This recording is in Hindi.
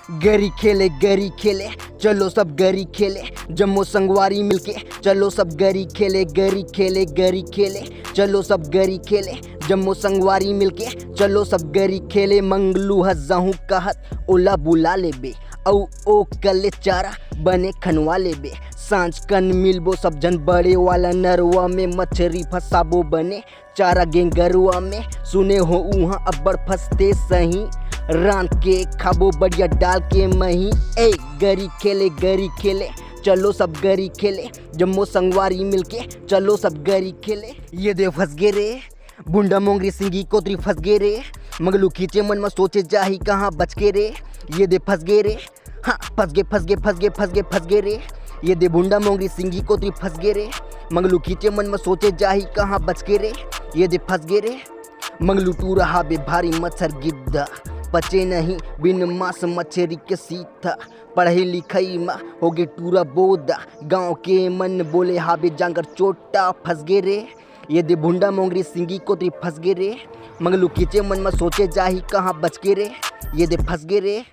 गरी खेले चलो सब गरी खेले, जम्मू संगवारी मिलके चलो सब गरी खेले चलो सब गरी खेले, जम्मू संगवारी मिलके चलो सब गरी खेले। मंगलू हजाहू कहत ओला बुला ले बे, औ ओ कले चारा बने खनवा ले बे। सांझ कन मिलबो सब जन बड़े वाला नरवा में, मछरी फसाबो बने चारा गेंगरुआ में। सुने हो उहाँ अब्बड़ फंसते सही, रांध के खाबो बढ़िया डाल के मही। ए गरी खेले चलो सब गरी खेले, जम्मू संगवारी मिलके चलो सब गरी खेले। ये दे फंस गे रे बुंडा मोंगरी सिंगी कोतरी फंस गे रे, मंगलू खींचे मन में सोचे जाही कहाँ बच के रे। ये दे फंस गे रे, हाँ फंस गे रे। ये दे बुंडा मोंगरी सिंगी कोतरी फंस गे रे, मंगलू खींचे मन में सोचे जाही कहाँ बच के रे। ये दे फंस गे रे, मंगलू टू रहा बे भारी मच्छर गिद्दा, पचे नहीं बिन मांस मछरी के सीथा। पढ़े लिखई मा हो गे टूरा बोदा, गाँव के मन बोले हाबे जांगर चोटा फंस गे रे। ये दे भुंडा मोंगरी सिंगी कोतरी फंस गे रे, मंगलू खींचे मन में सोचे जाही कहाँ बच के रे। ये दे फंस गे रे।